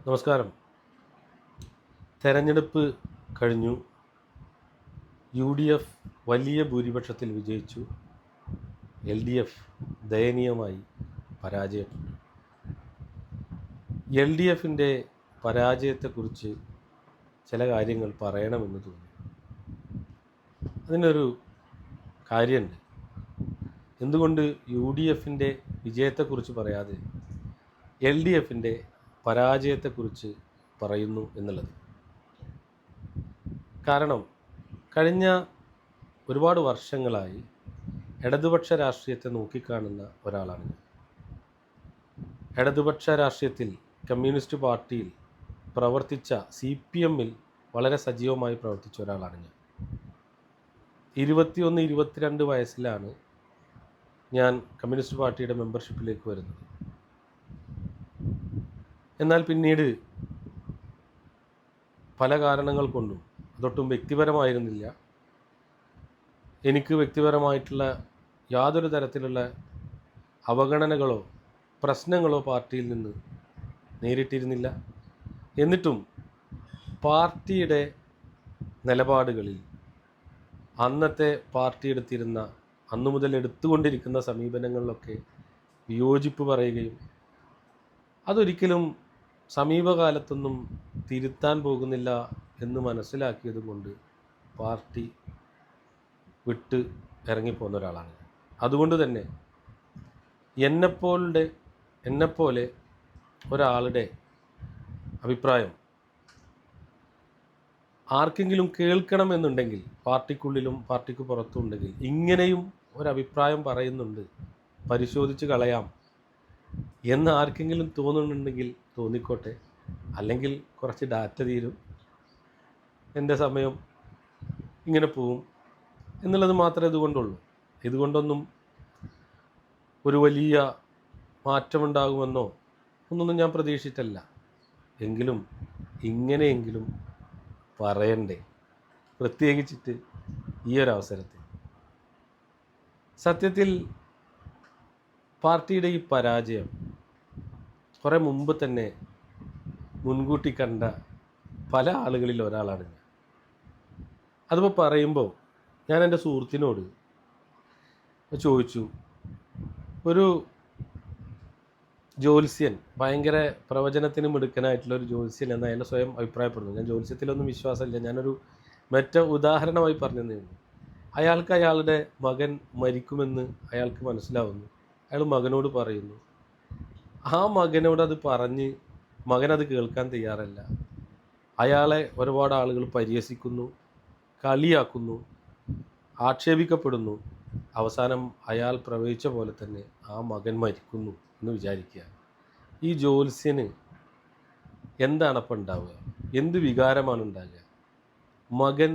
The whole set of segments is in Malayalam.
നമസ്കാരം. തെരഞ്ഞെടുപ്പ് കഴിഞ്ഞു. UDF വലിയ ഭൂരിപക്ഷത്തിൽ വിജയിച്ചു. LDF ദയനീയമായി പരാജയപ്പെട്ടു. LDFിൻ്റെ പരാജയത്തെക്കുറിച്ച് ചില കാര്യങ്ങൾ പറയണമെന്ന് തോന്നി. അതിനൊരു കാര്യമുണ്ട്. എന്തുകൊണ്ട് UDFിൻ്റെ വിജയത്തെക്കുറിച്ച് പറയാതെ LDFിൻ്റെ പരാജയത്തെക്കുറിച്ച് പറയുന്നു എന്നുള്ളത്. കാരണം കഴിഞ്ഞ ഒരുപാട് വർഷങ്ങളായി ഇടതുപക്ഷ രാഷ്ട്രീയത്തെ നോക്കിക്കാണുന്ന ഒരാളാണ് ഞാൻ. ഇടതുപക്ഷ രാഷ്ട്രീയത്തിൽ കമ്മ്യൂണിസ്റ്റ് പാർട്ടിയിൽ പ്രവർത്തിച്ച CPMൽ വളരെ സജീവമായി പ്രവർത്തിച്ച ഒരാളാണ് ഞാൻ. 21-22 വയസ്സിലാണ് ഞാൻ കമ്മ്യൂണിസ്റ്റ് പാർട്ടിയുടെ മെമ്പർഷിപ്പിലേക്ക് വരുന്നത്. എന്നാൽ പിന്നീട് പല കാരണങ്ങൾ കൊണ്ടും, അതൊട്ടും വ്യക്തിപരമായിരുന്നില്ല, എനിക്ക് വ്യക്തിപരമായിട്ടുള്ള യാതൊരു തരത്തിലുള്ള അവഗണനകളോ പ്രശ്നങ്ങളോ പാർട്ടിയിൽ നിന്ന് നേരിട്ടിരുന്നില്ല. എന്നിട്ടും പാർട്ടിയുടെ നിലപാടുകളിൽ അന്നത്തെ പാർട്ടി എടുത്തിരുന്ന, അന്നു മുതൽ എടുത്തുകൊണ്ടിരിക്കുന്ന സമീപനങ്ങളിലൊക്കെ വിയോജിപ്പ് പറയുകയും അതൊരിക്കലും സമീപകാലത്തൊന്നും തിരുത്താൻ പോകുന്നില്ല എന്ന് മനസ്സിലാക്കിയതുകൊണ്ട് പാർട്ടി വിട്ട് ഇറങ്ങിപ്പോകുന്ന ഒരാളാണ്. അതുകൊണ്ട് തന്നെ എന്നെപ്പോലെ ഒരാളുടെ അഭിപ്രായം ആർക്കെങ്കിലും കേൾക്കണമെന്നുണ്ടെങ്കിൽ, പാർട്ടിക്കുള്ളിലും പാർട്ടിക്ക് പുറത്തും ഉണ്ടെങ്കിൽ, ഇങ്ങനെയും ഒരഭിപ്രായം പറയുന്നുണ്ട്, പരിശോധിച്ച് കളയാം എന്ന് ആർക്കെങ്കിലും തോന്നുന്നുണ്ടെങ്കിൽ തോന്നിക്കോട്ടെ. അല്ലെങ്കിൽ കുറച്ച് ഡാറ്റ തീരും, എൻ്റെ സമയം ഇങ്ങനെ പോവും എന്നുള്ളത് മാത്രമേ ഇതുകൊണ്ടുള്ളൂ. ഇതുകൊണ്ടൊന്നും ഒരു വലിയ മാറ്റമുണ്ടാകുമെന്നോ ഒന്നൊന്നും ഞാൻ പ്രതീക്ഷിച്ചിട്ടല്ല. എങ്കിലും ഇങ്ങനെയെങ്കിലും പറയണ്ടേ, പ്രത്യേകിച്ചിട്ട് ഈ ഒരവസരത്തിൽ. സത്യത്തിൽ പാർട്ടിയുടെ ഈ പരാജയം കുറേ മുമ്പ് തന്നെ മുൻകൂട്ടി കണ്ട പല ആളുകളിൽ ഒരാളാണ് ഞാൻ. അതിപ്പോൾ പറയുമ്പോൾ ഞാൻ എൻ്റെ സുഹൃത്തിനോട് ചോദിച്ചു, ഒരു ജ്യോത്സ്യൻ, ഭയങ്കര പ്രവചനത്തിന് മിടുക്കനായിട്ടുള്ളൊരു ജ്യോത്സ്യൻ എന്ന് അയാൾ സ്വയം അഭിപ്രായപ്പെടുന്നു. ഞാൻ ജ്യോത്സ്യത്തിലൊന്നും വിശ്വാസമില്ല, ഞാനൊരു ഉദാഹരണമായി പറഞ്ഞതേ ഉള്ളൂ. അയാൾക്ക് അയാളുടെ മകൻ മരിക്കുമെന്ന് അയാൾക്ക് മനസ്സിലാവുന്നു. അയാൾ മകനോട് പറയുന്നു. ആ മകനോട് അത് പറഞ്ഞ് മകനത് കേൾക്കാൻ തയ്യാറല്ല. അയാളെ ഒരുപാട് ആളുകൾ പരിഹസിക്കുന്നു, കളിയാക്കുന്നു, ആക്ഷേപിക്കപ്പെടുന്നു. അവസാനം അയാൾ പ്രവചിച്ച പോലെ തന്നെ ആ മകൻ മരിക്കുന്നു എന്ന് വിചാരിക്കുക. ഈ ജ്യോത്സ്യന് എന്താണ് അപ്പം ഉണ്ടാവുക? എന്ത് വികാരമാണ് ഉണ്ടാകുക? മകൻ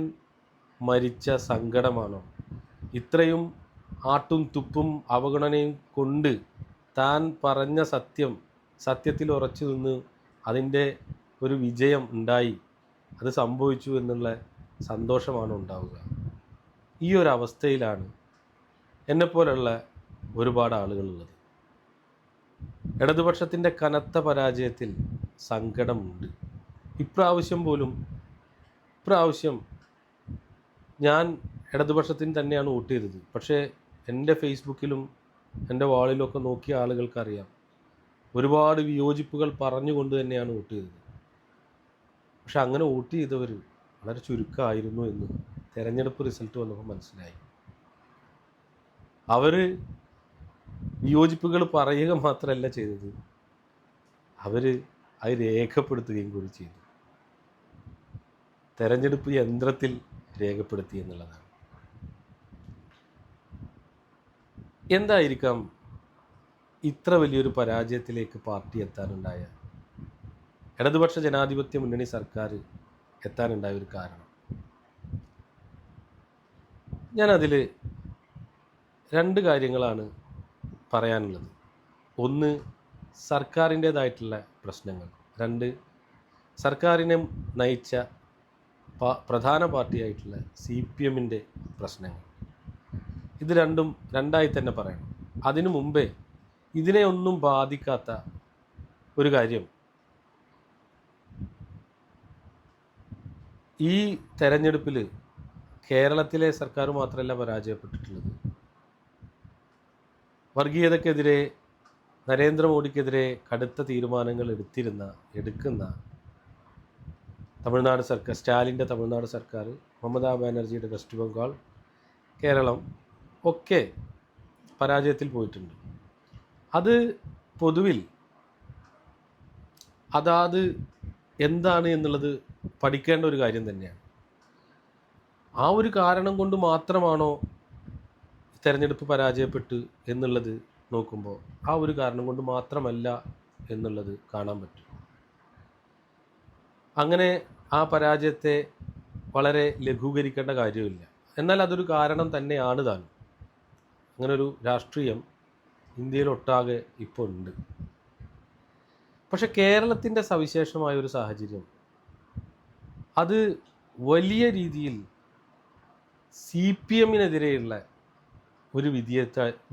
മരിച്ച സങ്കടമാണോ? ഇത്രയും ആട്ടും തുപ്പും അവഗണനയും കൊണ്ട് താൻ പറഞ്ഞ സത്യത്തിൽ ഉറച്ചു നിന്ന് അതിൻ്റെ ഒരു വിജയം ഉണ്ടായി, അത് സംഭവിച്ചു എന്നുള്ള സന്തോഷമാണ് ഉണ്ടാവുക? ഈ ഒരു അവസ്ഥയിലാണ് എന്നെപ്പോലുള്ള ഒരുപാട് ആളുകളുള്ളത്. ഇടതുപക്ഷത്തിൻ്റെ കനത്ത പരാജയത്തിൽ സങ്കടമുണ്ട്. ഇപ്രാവശ്യം ഞാൻ ഇടതുപക്ഷത്തിന് തന്നെയാണ് വോട്ട് ചെയ്തത്. പക്ഷേ എൻ്റെ ഫേസ്ബുക്കിലും എൻ്റെ വാളിലൊക്കെ നോക്കിയ ആളുകൾക്കറിയാം, ഒരുപാട് വിയോജിപ്പുകൾ പറഞ്ഞുകൊണ്ട് തന്നെയാണ് വോട്ട് ചെയ്തത്. പക്ഷെ അങ്ങനെ വോട്ട് ചെയ്തവർ വളരെ ചുരുക്കമായിരുന്നു എന്ന് തെരഞ്ഞെടുപ്പ് റിസൾട്ട് വന്നപ്പോൾ മനസ്സിലായി. അവർ വിയോജിപ്പുകൾ പറയുക മാത്രമല്ല ചെയ്തത്, അവർ അത് രേഖപ്പെടുത്തുകയും കൂടി ചെയ്തു. തെരഞ്ഞെടുപ്പ് യന്ത്രത്തിൽ രേഖപ്പെടുത്തി എന്നുള്ളതാണ്. എന്തായിരിക്കാം ഇത്ര വലിയൊരു പരാജയത്തിലേക്ക് പാർട്ടി എത്താനുണ്ടായ, ഇടതുപക്ഷ ജനാധിപത്യ മുന്നണി സർക്കാർ എത്താനുണ്ടായ ഒരു കാരണം? ഞാനതിൽ 2 കാര്യങ്ങളാണ് പറയാനുള്ളത്. ഒന്ന്, സർക്കാരിൻ്റേതായിട്ടുള്ള പ്രശ്നങ്ങൾ. 2, സർക്കാരിനെ നയിച്ച പ്രധാന പാർട്ടിയായിട്ടുള്ള CPMൻ്റെ പ്രശ്നങ്ങൾ. ഇത് രണ്ടായി തന്നെ പറയണം. അതിനു മുമ്പേ ഇതിനെ ഒന്നും ബാധിക്കാത്ത ഒരു കാര്യം, ഈ തെരഞ്ഞെടുപ്പിൽ കേരളത്തിലെ സർക്കാർ മാത്രമല്ല പരാജയപ്പെട്ടിട്ടുള്ളത്. വർഗീയതയ്ക്കെതിരെ, നരേന്ദ്രമോദിക്കെതിരെ കടുത്ത തീരുമാനങ്ങൾ എടുക്കുന്ന തമിഴ്നാട് സർക്കാർ, സ്റ്റാലിൻ്റെ തമിഴ്നാട് സർക്കാർ, മമതാ ബാനർജിയുടെ വെസ്റ്റ് ബംഗാൾ, കേരളം ഒക്കെ പരാജയത്തിൽ പോയിട്ടുണ്ട്. അത് പൊതുവിൽ അതാത് എന്താണ് എന്നുള്ളത് പഠിക്കേണ്ട ഒരു കാര്യം തന്നെയാണ്. ആ ഒരു കാരണം കൊണ്ട് മാത്രമാണോ തെരഞ്ഞെടുപ്പ് പരാജയപ്പെട്ടു എന്നുള്ളത് നോക്കുമ്പോൾ ആ ഒരു കാരണം കൊണ്ട് മാത്രമല്ല എന്നുള്ളത് കാണാൻ പറ്റും. അങ്ങനെ ആ പരാജയത്തെ വളരെ ലഘൂകരിക്കേണ്ട കാര്യമില്ല. എന്നാൽ അതൊരു കാരണം തന്നെയാണ് താനും. അങ്ങനൊരു രാഷ്ട്രീയം ഇന്ത്യയിലൊട്ടാകെ ഇപ്പോൾ ഉണ്ട്. പക്ഷെ കേരളത്തിൻ്റെ സവിശേഷമായ ഒരു സാഹചര്യം, അത് വലിയ രീതിയിൽ CPM-നെതിരെയുള്ള ഒരു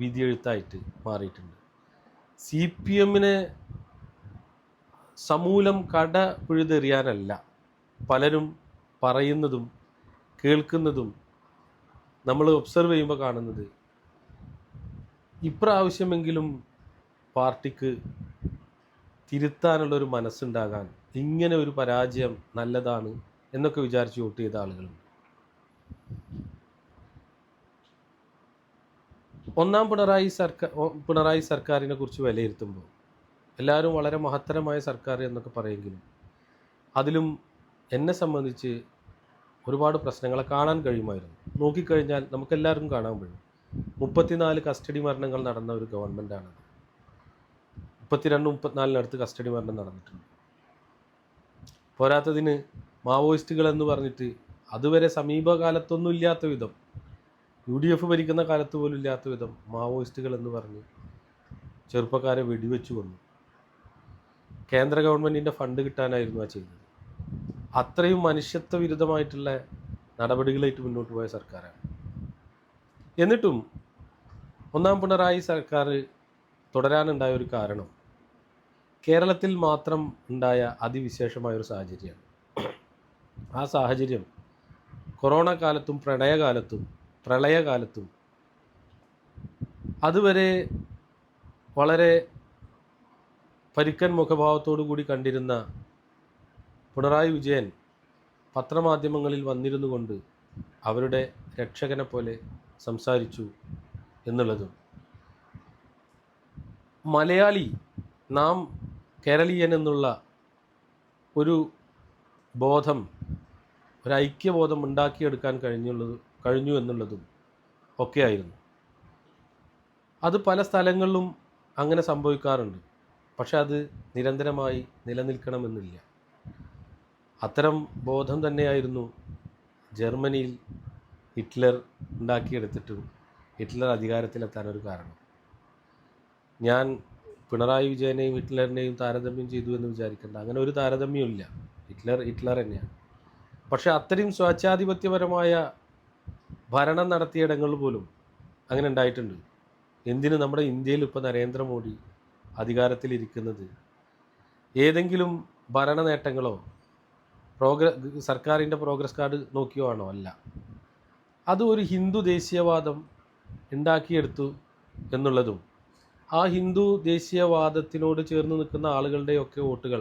വിധിയെഴുത്തായിട്ട് മാറിയിട്ടുണ്ട്. CPM-നെ സമൂലം കട പിഴുതെറിയാനല്ല പലരും പറയുന്നതും കേൾക്കുന്നതും നമ്മൾ ഒബ്സർവ് ചെയ്യുമ്പോൾ കാണുന്നത്, ഇപ്രാവശ്യമെങ്കിലും പാർട്ടിക്ക് തിരുത്താനുള്ളൊരു മനസ്സുണ്ടാകാൻ ഇങ്ങനെ ഒരു പരാജയം നല്ലതാണ് എന്നൊക്കെ വിചാരിച്ച് വോട്ട് ചെയ്ത ആളുകളുണ്ട്. ഒന്നാം പിണറായി സർക്കാരിനെ കുറിച്ച് വിലയിരുത്തുമ്പോൾ എല്ലാവരും വളരെ മഹത്തരമായ സർക്കാർ എന്നൊക്കെ പറയുമെങ്കിലും അതിലും എന്നെ സംബന്ധിച്ച് ഒരുപാട് പ്രശ്നങ്ങളെ കാണാൻ കഴിയുമായിരുന്നു. നോക്കിക്കഴിഞ്ഞാൽ നമുക്കെല്ലാവർക്കും കാണാൻ കഴിയും. 34 കസ്റ്റഡി മരണങ്ങൾ നടന്ന ഒരു ഗവൺമെൻറ്റാണത്. 32-34 കസ്റ്റഡി മരണം നടന്നിട്ടുണ്ട്. പോരാത്തതിന് മാവോയിസ്റ്റുകൾ എന്ന് പറഞ്ഞിട്ട് അതുവരെ സമീപകാലത്തൊന്നും ഇല്ലാത്ത വിധം, UDF ഭരിക്കുന്ന കാലത്ത് പോലും ഇല്ലാത്ത വിധം മാവോയിസ്റ്റുകൾ എന്ന് പറഞ്ഞ് ചെറുപ്പക്കാരെ വെടിവെച്ചു കൊന്നു. കേന്ദ്ര ഗവൺമെൻറ്റിൻ്റെ ഫണ്ട് കിട്ടാനായിരുന്നു ആ ചെയ്തത്. അത്രയും മനുഷ്യത്വ വിരുദ്ധമായിട്ടുള്ള നടപടികളായിട്ട് മുന്നോട്ട് പോയ സർക്കാരാണ്. എന്നിട്ടും ഒന്നാം പിണറായി സർക്കാർ തുടരാനുണ്ടായ ഒരു കാരണം കേരളത്തിൽ മാത്രം ഉണ്ടായ അതിവിശേഷമായൊരു സാഹചര്യമാണ്. ആ സാഹചര്യം കൊറോണ കാലത്തും പ്രളയകാലത്തും അതുവരെ വളരെ പരുക്കൻ മുഖഭാവത്തോടു കൂടി കണ്ടിരുന്ന പിണറായി വിജയൻ പത്രമാധ്യമങ്ങളിൽ വന്നിരുന്നു കൊണ്ട് അവരുടെ രക്ഷകനെ പോലെ സംസാരിച്ചു എന്നുള്ളതും, മലയാളി, നാം കേരളീയൻ എന്നുള്ള ഒരു ബോധം, ഒരു ഐക്യബോധം ഉണ്ടാക്കിയെടുക്കാൻ കഴിഞ്ഞു എന്നുള്ളതും ഒക്കെയായിരുന്നു. അത് പല സ്ഥലങ്ങളിലും അങ്ങനെ സംഭവിക്കാറുണ്ട്. പക്ഷെ അത് നിരന്തരമായി നിലനിൽക്കണമെന്നില്ല. അത്തരം ബോധം തന്നെയായിരുന്നു ജർമ്മനിയിൽ ഹിറ്റ്ലർ ഉണ്ടാക്കിയെടുത്തിട്ടും ഹിറ്റ്ലർ അധികാരത്തിലെത്താനൊരു കാരണം. ഞാൻ പിണറായി വിജയനെയും ഹിറ്റ്ലറിനെയും താരതമ്യം ചെയ്തു എന്ന് വിചാരിക്കേണ്ട. അങ്ങനെ ഒരു താരതമ്യമില്ല. ഹിറ്റ്ലർ തന്നെയാണ്. പക്ഷെ അത്രയും സ്വേച്ഛാധിപത്യപരമായ ഭരണം നടത്തിയിടങ്ങളിൽ പോലും അങ്ങനെ ഉണ്ടായിട്ടുണ്ട്. എന്തിന് നമ്മുടെ ഇന്ത്യയിൽ ഇപ്പോൾ നരേന്ദ്രമോദി അധികാരത്തിലിരിക്കുന്നത് ഏതെങ്കിലും ഭരണ നേട്ടങ്ങളോ സർക്കാരിൻ്റെ പ്രോഗ്രസ് കാർഡ് നോക്കിയോ ആണോ? അല്ല. അത് ഒരു ഹിന്ദു ദേശീയവാദം ഉണ്ടാക്കിയെടുത്തു എന്നുള്ളതും ആ ഹിന്ദു ദേശീയവാദത്തിനോട് ചേർന്ന് നിൽക്കുന്ന ആളുകളുടെയൊക്കെ വോട്ടുകൾ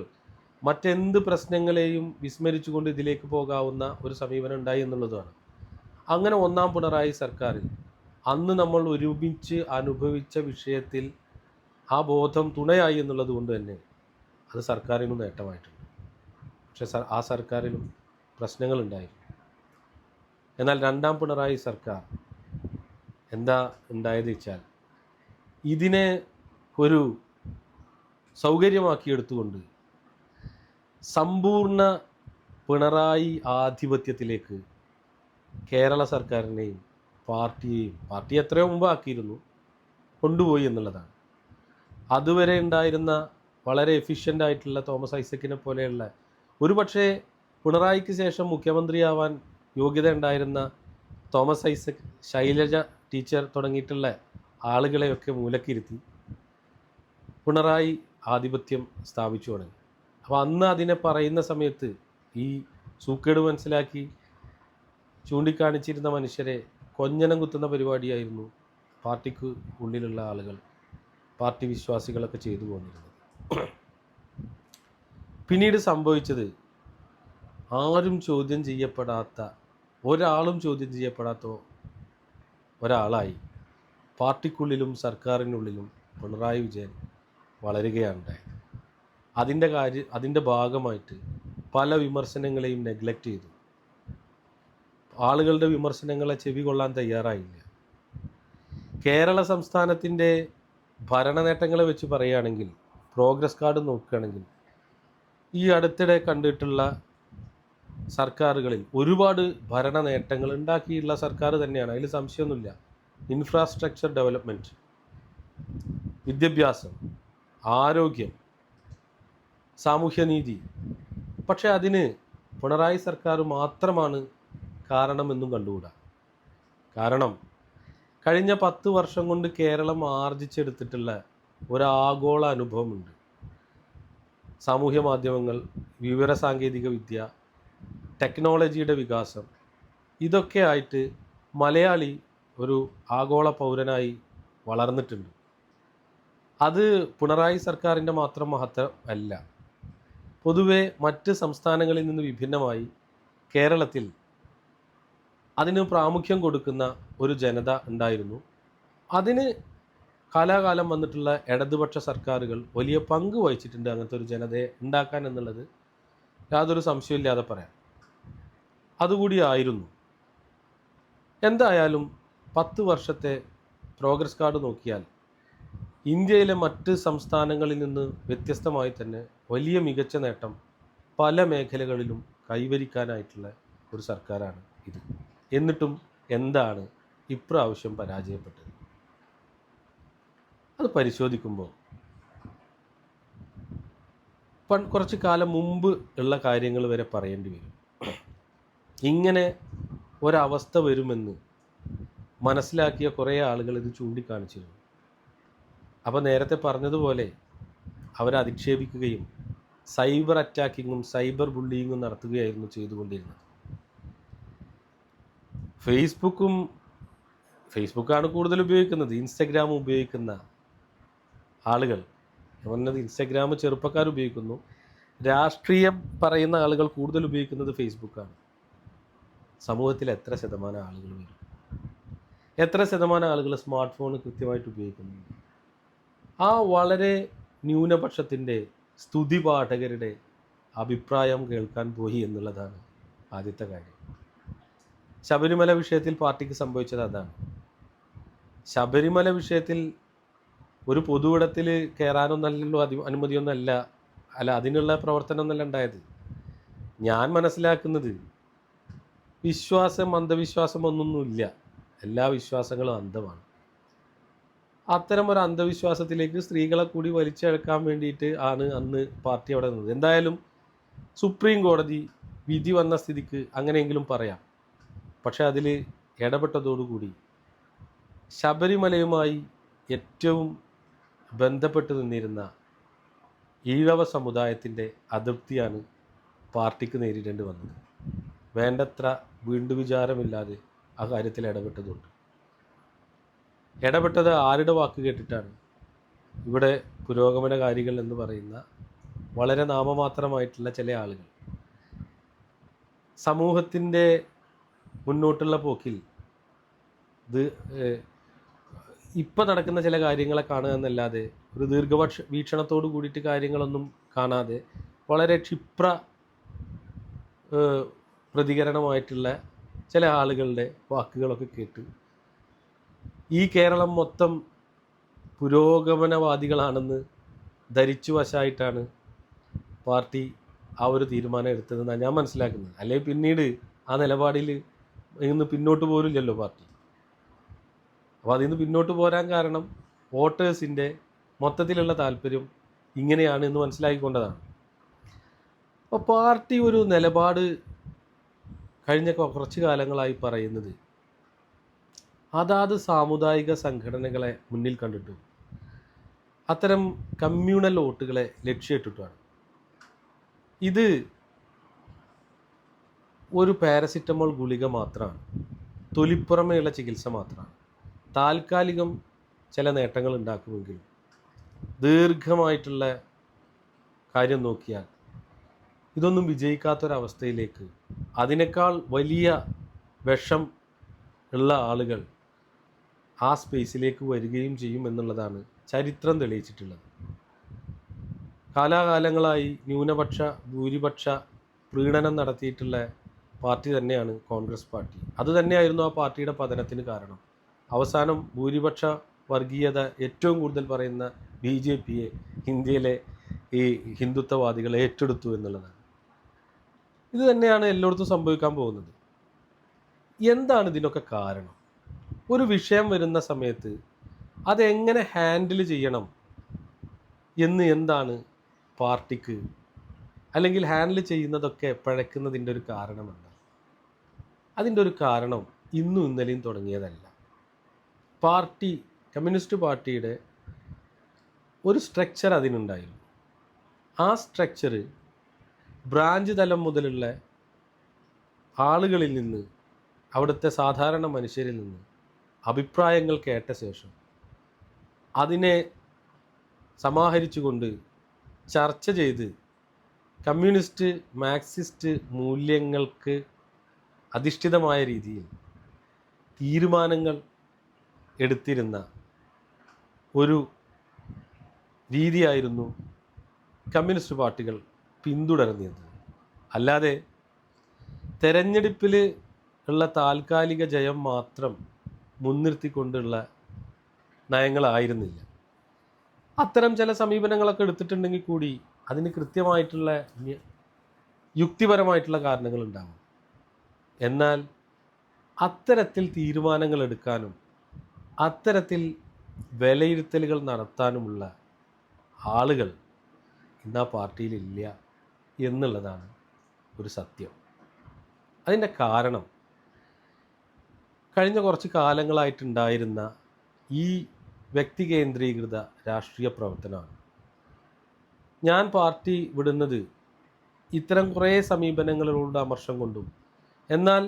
മറ്റെന്ത് പ്രശ്നങ്ങളെയും വിസ്മരിച്ചുകൊണ്ട് ഇതിലേക്ക് പോകാവുന്ന ഒരു സമീപനം ഉണ്ടായി എന്നുള്ളതാണ്. അങ്ങനെ ഒന്നാം പിണറായി സർക്കാരിൽ അന്ന് നമ്മൾ ഒരുമിച്ച് അനുഭവിച്ച വിഷയത്തിൽ ആ ബോധം തുണയായി എന്നുള്ളത് കൊണ്ട് തന്നെ അത് സർക്കാരിനും നേട്ടമായിട്ടുണ്ട്. പക്ഷെ ആ സർക്കാരിലും പ്രശ്നങ്ങളുണ്ടായിരുന്നു. എന്നാൽ രണ്ടാം പിണറായി സർക്കാർ എന്താ ഉണ്ടായത് വെച്ചാൽ, ഇതിനെ ഒരു സൗകര്യമാക്കിയെടുത്തുകൊണ്ട് സമ്പൂർണ്ണ പിണറായി ആധിപത്യത്തിലേക്ക് കേരള സർക്കാരിനെയും പാർട്ടി എത്രയോ മുമ്പ് ആക്കിയിരുന്നു, കൊണ്ടുപോയി എന്നുള്ളതാണ്. അതുവരെ ഉണ്ടായിരുന്ന വളരെ എഫിഷ്യൻ്റായിട്ടുള്ള തോമസ് ഐസക്കിനെ പോലെയുള്ള, ഒരു പക്ഷേ പിണറായിക്ക് ശേഷം മുഖ്യമന്ത്രിയാവാൻ യോഗ്യത ഉണ്ടായിരുന്ന തോമസ് ഐസക്, ശൈലജ ടീച്ചർ തുടങ്ങിയിട്ടുള്ള ആളുകളെയൊക്കെ മൂലക്കിരുത്തി പിണറായി ആധിപത്യം സ്ഥാപിച്ചു തുടങ്ങി. അപ്പോൾ അന്ന് അതിനെ പറയുന്ന സമയത്ത് ഈ സൂക്കേട് മനസ്സിലാക്കി ചൂണ്ടിക്കാണിച്ചിരുന്ന മനുഷ്യരെ കൊഞ്ഞനം കുത്തുന്ന പരിപാടിയായിരുന്നു പാർട്ടിക്ക് ഉള്ളിലുള്ള ആളുകൾ, പാർട്ടി വിശ്വാസികളൊക്കെ ചെയ്തു പോന്നിരുന്നത്. പിന്നീട് സംഭവിച്ചത്, ആരും ചോദ്യം ചെയ്യപ്പെടാത്ത, ഒരാളും ചോദ്യം ചെയ്യപ്പെടാത്ത ഒരാളായി പാർട്ടിക്കുള്ളിലും സർക്കാരിനുള്ളിലും പിണറായി വിജയൻ വളരുകയാണ്. അതിൻ്റെ ഭാഗമായിട്ട് പല വിമർശനങ്ങളെയും നെഗ്ലക്റ്റ് ചെയ്തു. ആളുകളുടെ വിമർശനങ്ങളെ ചെവി കൊള്ളാൻ തയ്യാറായില്ല. കേരള സംസ്ഥാനത്തിൻ്റെ ഭരണ നേട്ടങ്ങളെ വെച്ച് പറയുകയാണെങ്കിൽ, പ്രോഗ്രസ് കാർഡ് നോക്കുകയാണെങ്കിൽ, ഈ അടുത്തിടെ കണ്ടിട്ടുള്ള സർക്കാരുകളിൽ ഒരുപാട് ഭരണ നേട്ടങ്ങൾ ഉണ്ടാക്കിയുള്ള സർക്കാർ തന്നെയാണ്, അതിൽ സംശയമൊന്നുമില്ല. ഇൻഫ്രാസ്ട്രക്ചർ ഡെവലപ്മെൻറ്റ്, വിദ്യാഭ്യാസം, ആരോഗ്യം, സാമൂഹ്യനീതി. പക്ഷേ അതിന് പിണറായി സർക്കാർ മാത്രമാണ് കാരണമെന്നും കണ്ടുകൂടാ. കാരണം കഴിഞ്ഞ 10 വർഷം കൊണ്ട് കേരളം ആർജിച്ചെടുത്തിട്ടുള്ള ഒരാഗോള അനുഭവമുണ്ട്. സാമൂഹ്യ മാധ്യമങ്ങൾ, വിവരസാങ്കേതിക വിദ്യ, ടെക്നോളജിയുടെ വികാസം, ഇതൊക്കെ ആയിട്ട് മലയാളി ഒരു ആഗോള പൗരനായി വളർന്നിട്ടുണ്ട്. അത് പിണറായി സർക്കാരിൻ്റെ മാത്രം മഹത്വം അല്ല. പൊതുവെ മറ്റ് സംസ്ഥാനങ്ങളിൽ നിന്ന് വിഭിന്നമായി കേരളത്തിൽ അതിന് പ്രാമുഖ്യം കൊടുക്കുന്ന ഒരു ജനത ഉണ്ടായിരുന്നു. അതിന് കാലാകാലം വന്നിട്ടുള്ള ഇടതുപക്ഷ സർക്കാരുകൾ വലിയ പങ്ക് വഹിച്ചിട്ടുണ്ട് അങ്ങനത്തെ ഒരു ജനതയെ ഉണ്ടാക്കാൻ എന്നുള്ളത് യാതൊരു സംശയമില്ലാതെ പറയാം. അതുകൂടിയായിരുന്നു. എന്തായാലും 10 വർഷത്തെ പ്രോഗ്രസ് കാർഡ് നോക്കിയാൽ ഇന്ത്യയിലെ മറ്റ് സംസ്ഥാനങ്ങളിൽ നിന്ന് വ്യത്യസ്തമായി തന്നെ വലിയ മികച്ച നേട്ടം പല മേഖലകളിലും കൈവരിക്കാനായിട്ടുള്ള ഒരു സർക്കാരാണ് ഇത്. എന്നിട്ടും എന്താണ് ഇപ്രാവശ്യം പരാജയപ്പെട്ടത്? അത് പരിശോധിക്കുമ്പോൾ കുറച്ച് കാലം മുമ്പ് ഉള്ള കാര്യങ്ങൾ വരെ പറയേണ്ടി വരും. ഇങ്ങനെ ഒരവസ്ഥ വരുമെന്ന് മനസ്സിലാക്കിയ കുറേ ആളുകൾ ഇത് ചൂണ്ടിക്കാണിച്ചിരുന്നു. അപ്പോൾ നേരത്തെ പറഞ്ഞതുപോലെ അവരെ അധിക്ഷേപിക്കുകയും സൈബർ അറ്റാക്കിങ്ങും സൈബർ ബുള്ളിങ്ങും നടത്തുകയായിരുന്നു ചെയ്തുകൊണ്ടിരുന്നത്. ഫേസ്ബുക്കാണ് കൂടുതൽ ഉപയോഗിക്കുന്നത്, ഇൻസ്റ്റഗ്രാം ഉപയോഗിക്കുന്ന ആളുകൾ, പറഞ്ഞത് ഇൻസ്റ്റഗ്രാം ചെറുപ്പക്കാർ ഉപയോഗിക്കുന്നു, രാഷ്ട്രീയം പറയുന്ന ആളുകൾ കൂടുതൽ ഉപയോഗിക്കുന്നത് ഫേസ്ബുക്കാണ്. സമൂഹത്തിൽ എത്ര ശതമാനം ആളുകൾ വരും? എത്ര ശതമാനം ആളുകൾ സ്മാർട്ട് ഫോൺ കൃത്യമായിട്ട് ഉപയോഗിക്കുന്നുണ്ട്? ആ വളരെ ന്യൂനപക്ഷത്തിൻ്റെ സ്തുതിപാഠകരുടെ അഭിപ്രായം കേൾക്കാൻ പോയി എന്നുള്ളതാണ് ആദ്യത്തെ കാര്യം. ശബരിമല വിഷയത്തിൽ പാർട്ടിക്ക് സംഭവിച്ചത് അതാണ്. ശബരിമല വിഷയത്തിൽ ഒരു പൊതുവിടത്തിൽ കയറാനൊന്നല്ലല്ലോ, അനുമതിയൊന്നല്ല, അതിനുള്ള പ്രവർത്തനമൊന്നല്ല ഉണ്ടായത്. ഞാൻ മനസ്സിലാക്കുന്നത് അന്ധവിശ്വാസം ഒന്നൊന്നുമില്ല, എല്ലാ വിശ്വാസങ്ങളും അന്ധമാണ്. അത്തരം ഒരു അന്ധവിശ്വാസത്തിലേക്ക് സ്ത്രീകളെ കൂടി വലിച്ചെടുക്കാൻ വേണ്ടിയിട്ട് ആണ് അന്ന് പാർട്ടി അവിടെ നിന്നത്. എന്തായാലും സുപ്രീം കോടതി വിധി വന്ന സ്ഥിതിക്ക് അങ്ങനെയെങ്കിലും പറയാം. പക്ഷേ അതിൽ ഇടപെട്ടതോടുകൂടി ശബരിമലയുമായി ഏറ്റവും ബന്ധപ്പെട്ട് നിന്നിരുന്ന ഈഴവ സമുദായത്തിൻ്റെ അതൃപ്തിയാണ് പാർട്ടിക്ക് നേരിടേണ്ടി വന്നത്. വേണ്ടത്ര വീണ്ടുവിചാരമില്ലാതെ ആ കാര്യത്തിൽ ഇടപെട്ടതുണ്ട്. ഇടപെട്ടത് ആരുടെ വാക്ക് കേട്ടിട്ടാണ്? ഇവിടെ പുരോഗമനകാരികൾ എന്ന് പറയുന്ന വളരെ നാമമാത്രമായിട്ടുള്ള ചില ആളുകൾ സമൂഹത്തിൻ്റെ മുന്നോട്ടുള്ള പോക്കിൽ ഇത് ഇപ്പം നടക്കുന്ന ചില കാര്യങ്ങളെ കാണുക എന്നല്ലാതെ ഒരു വീക്ഷണത്തോട് കൂടിയിട്ട് കാര്യങ്ങളൊന്നും കാണാതെ വളരെ ക്ഷിപ്ര പ്രതികരണമായിട്ടുള്ള ചില ആളുകളുടെ വാക്കുകളൊക്കെ കേട്ട് ഈ കേരളം മൊത്തം പുരോഗമനവാദികളാണെന്ന് ധരിച്ചു വശമായിട്ടാണ് പാർട്ടി ആ ഒരു തീരുമാനം എടുത്തതെന്നാണ് ഞാൻ മനസ്സിലാക്കുന്നത്. അല്ലെങ്കിൽ പിന്നീട് ആ നിലപാടിൽ ഇന്ന് പിന്നോട്ട് പോരില്ലല്ലോ പാർട്ടി. അപ്പോൾ അതിൽ നിന്ന് പിന്നോട്ട് പോരാൻ കാരണം വോട്ടേഴ്സിൻ്റെ മൊത്തത്തിലുള്ള താല്പര്യം ഇങ്ങനെയാണ് എന്ന് മനസ്സിലാക്കിക്കൊണ്ടതാണ്. അപ്പോൾ പാർട്ടി ഒരു നിലപാട് കഴിഞ്ഞ കുറച്ച് കാലങ്ങളായി പറയുന്നത് അതാത് സാമുദായിക സംഘടനകളെ മുന്നിൽ കണ്ടിട്ടും അത്തരം കമ്മ്യൂണൽ വോട്ടുകളെ ലക്ഷ്യമിട്ടിട്ടുമാണ്. ഇത് ഒരു പാരസിറ്റമോൾ ഗുളിക മാത്രമാണ്, തൊലിപ്പുറമേയുള്ള ചികിത്സ മാത്രമാണ്. താൽക്കാലികം ചില നേട്ടങ്ങൾ ഉണ്ടാക്കുമെങ്കിലും ദീർഘമായിട്ടുള്ള കാര്യം നോക്കിയാൽ ഇതൊന്നും വിജയിക്കാത്തൊരവസ്ഥയിലേക്ക് അതിനേക്കാൾ വലിയ വിഷം ഉള്ള ആളുകൾ ആ സ്പേസിലേക്ക് വരികയും ചെയ്യും എന്നുള്ളതാണ് ചരിത്രം തെളിയിച്ചിട്ടുള്ളത്. കാലാകാലങ്ങളായി ന്യൂനപക്ഷ ഭൂരിപക്ഷ പ്രീണനം നടത്തിയിട്ടുള്ള പാർട്ടി തന്നെയാണ് കോൺഗ്രസ് പാർട്ടി. അതുതന്നെയായിരുന്നു ആ പാർട്ടിയുടെ പതനത്തിന് കാരണം. അവസാനം ഭൂരിപക്ഷ വർഗീയത ഏറ്റവും കൂടുതൽ പറയുന്ന BJPയെ ഇന്ത്യയിലെ ഈ ഹിന്ദുത്വവാദികൾ ഏറ്റെടുത്തു എന്നുള്ളതാണ്. ഇത് തന്നെയാണ് എല്ലായിടത്തും സംഭവിക്കാൻ പോകുന്നത്. എന്താണ് ഇതിനൊക്കെ കാരണം? ഒരു വിഷയം വരുന്ന സമയത്ത് അതെങ്ങനെ ഹാൻഡിൽ ചെയ്യണം എന്ന് എന്താണ് പാർട്ടിക്ക്, അല്ലെങ്കിൽ ഹാൻഡിൽ ചെയ്യുന്നതൊക്കെ പഴക്കുന്നതിൻ്റെ ഒരു കാരണമെന്താണ്? അതിൻ്റെ ഒരു കാരണം ഇന്നും ഇന്നലെയും തുടങ്ങിയതല്ല. പാർട്ടി, കമ്മ്യൂണിസ്റ്റ് പാർട്ടിയുടെ ഒരു സ്ട്രക്ചർ അതിനുണ്ടായിരുന്നു. ആ സ്ട്രക്ചർ ബ്രാഞ്ച് തലം മുതലുള്ള ആളുകളിൽ നിന്ന്, അവിടുത്തെ സാധാരണ മനുഷ്യരിൽ നിന്ന് അഭിപ്രായങ്ങൾ കേട്ട ശേഷം അതിനെ സമാഹരിച്ചുകൊണ്ട് ചർച്ച ചെയ്ത് കമ്മ്യൂണിസ്റ്റ് മാർക്സിസ്റ്റ് മൂല്യങ്ങൾക്ക് അധിഷ്ഠിതമായ രീതിയിൽ തീരുമാനങ്ങൾ എടുത്തിരുന്ന ഒരു രീതിയായിരുന്നു കമ്മ്യൂണിസ്റ്റ് പാർട്ടികൾ പിന്തുടർന്നിരുന്നത്. അല്ലാതെ തെരഞ്ഞെടുപ്പിൽ ഉള്ള താൽക്കാലിക ജയം മാത്രം മുൻനിർത്തിക്കൊണ്ടുള്ള നയങ്ങളായിരുന്നില്ല. അത്തരം ചില സമീപനങ്ങളൊക്കെ എടുത്തിട്ടുണ്ടെങ്കിൽ കൂടി അതിന് കൃത്യമായിട്ടുള്ള യുക്തിപരമായിട്ടുള്ള കാരണങ്ങളുണ്ടാകും. എന്നാൽ അത്തരത്തിൽ തീരുമാനങ്ങൾ എടുക്കാനും അത്തരത്തിൽ വിലയിരുത്തലുകൾ നടത്താനുമുള്ള ആളുകൾ ഇന്ന് ആ പാർട്ടിയിലില്ല എന്നുള്ളതാണ് ഒരു സത്യം. അതിൻ്റെ കാരണം കഴിഞ്ഞ കുറച്ച് കാലങ്ങളായിട്ടുണ്ടായിരുന്ന ഈ വ്യക്തി കേന്ദ്രീകൃത രാഷ്ട്രീയ പ്രവർത്തനമാണ്. ഞാൻ പാർട്ടി വിടുന്നത് ഇത്തരം കുറേ സമീപനങ്ങളോട് അമർഷം കൊണ്ടും, എന്നാൽ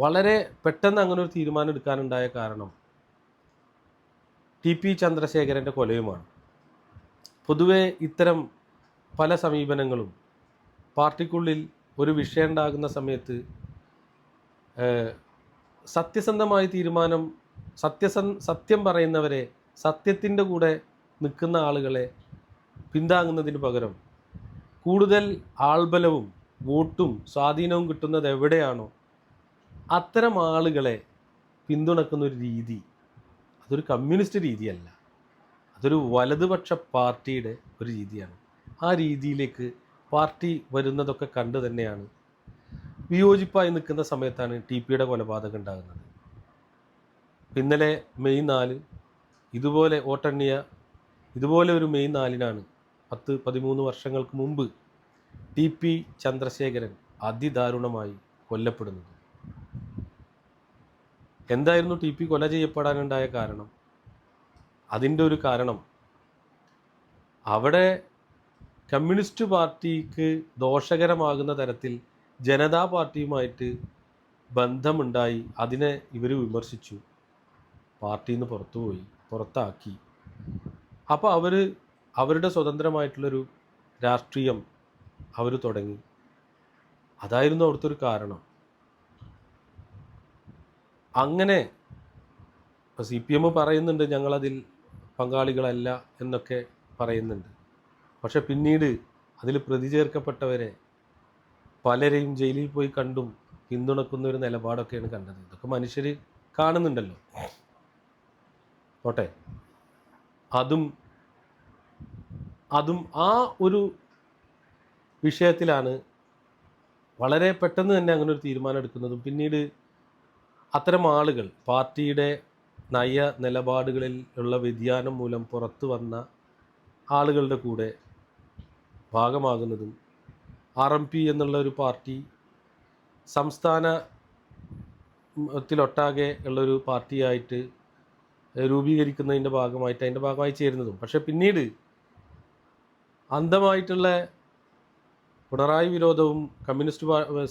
വളരെ പെട്ടെന്ന് അങ്ങനെ ഒരു തീരുമാനം എടുക്കാനുണ്ടായ കാരണം TP ചന്ദ്രശേഖരൻ്റെ കൊലയുമാണ്. പൊതുവെ ഇത്തരം പല സമീപനങ്ങളും പാർട്ടിക്കുള്ളിൽ ഒരു വിഷയം ഉണ്ടാകുന്ന സമയത്ത് സത്യസന്ധമായ തീരുമാനം, സത്യം പറയുന്നവരെ, സത്യത്തിൻ്റെ കൂടെ നിൽക്കുന്ന ആളുകളെ പിന്താങ്ങുന്നതിന് പകരം കൂടുതൽ ആൾബലവും വോട്ടും സ്വാധീനവും കിട്ടുന്നത് എവിടെയാണോ അത്തരം ആളുകളെ പിന്തുണക്കുന്ന ഒരു രീതി, അതൊരു കമ്മ്യൂണിസ്റ്റ് രീതിയല്ല, അതൊരു വലതുപക്ഷ പാർട്ടിയുടെ ഒരു രീതിയാണ്. ആ രീതിയിലേക്ക് പാർട്ടി വരുന്നതൊക്കെ കണ്ടു തന്നെയാണ് വിയോജിപ്പായി നിൽക്കുന്ന സമയത്താണ് TPയുടെ കൊലപാതകം ഉണ്ടാകുന്നത്. ഇന്നലെ മെയ് 4 ഇതുപോലെ വോട്ടെണ്ണിയ ഇതുപോലെ ഒരു മെയ് 4-നാണ് 10-13 വർഷങ്ങൾക്ക് മുമ്പ് TP ചന്ദ്രശേഖരൻ അതിദാരുണമായി കൊല്ലപ്പെടുന്നത്. എന്തായിരുന്നു TP കൊല ചെയ്യപ്പെടാനുണ്ടായ കാരണം? അതിൻ്റെ ഒരു കാരണം അവിടെ കമ്മ്യൂണിസ്റ്റ് പാർട്ടിക്ക് ദോഷകരമാകുന്ന തരത്തിൽ ജനതാ പാർട്ടിയുമായിട്ട് ബന്ധമുണ്ടായി. അതിനെ ഇവർ വിമർശിച്ചു, പാർട്ടിയിൽ നിന്ന് പുറത്താക്കി. അപ്പോൾ അവരുടെ സ്വതന്ത്രമായിട്ടുള്ളൊരു രാഷ്ട്രീയം അവർ തുടങ്ങി. അതായിരുന്നു അവിടുത്തെ ഒരു കാരണം. അങ്ങനെ ഇപ്പോൾ CPM പറയുന്നുണ്ട് ഞങ്ങളതിൽ പങ്കാളികളല്ല എന്നൊക്കെ പറയുന്നുണ്ട്. പക്ഷെ പിന്നീട് അതിൽ പ്രതി ചേർക്കപ്പെട്ടവരെ പലരെയും ജയിലിൽ പോയി കണ്ടും പിന്തുണക്കുന്ന ഒരു നിലപാടൊക്കെയാണ് കണ്ടത്. ഇതൊക്കെ മനുഷ്യർ കാണുന്നുണ്ടല്ലോ. പോട്ടെ, അതും ആ ഒരു വിഷയത്തിലാണ് വളരെ പെട്ടെന്ന് തന്നെ അങ്ങനെ ഒരു തീരുമാനം എടുക്കുന്നതും പിന്നീട് അത്തരം ആളുകൾ പാർട്ടിയുടെ നയ നിലപാടുകളിൽ ഉള്ള വ്യതിയാനം മൂലം പുറത്തു വന്ന ആളുകളുടെ കൂടെ ഭാഗമാകുന്നതും. RMP എന്നുള്ള ഒരു പാർട്ടി സംസ്ഥാനത്തിലൊട്ടാകെ ഉള്ളൊരു പാർട്ടിയായിട്ട് രൂപീകരിക്കുന്നതിൻ്റെ ഭാഗമായി ചേരുന്നതും. പക്ഷെ പിന്നീട് അന്ധമായിട്ടുള്ള പിണറായി വിരോധവും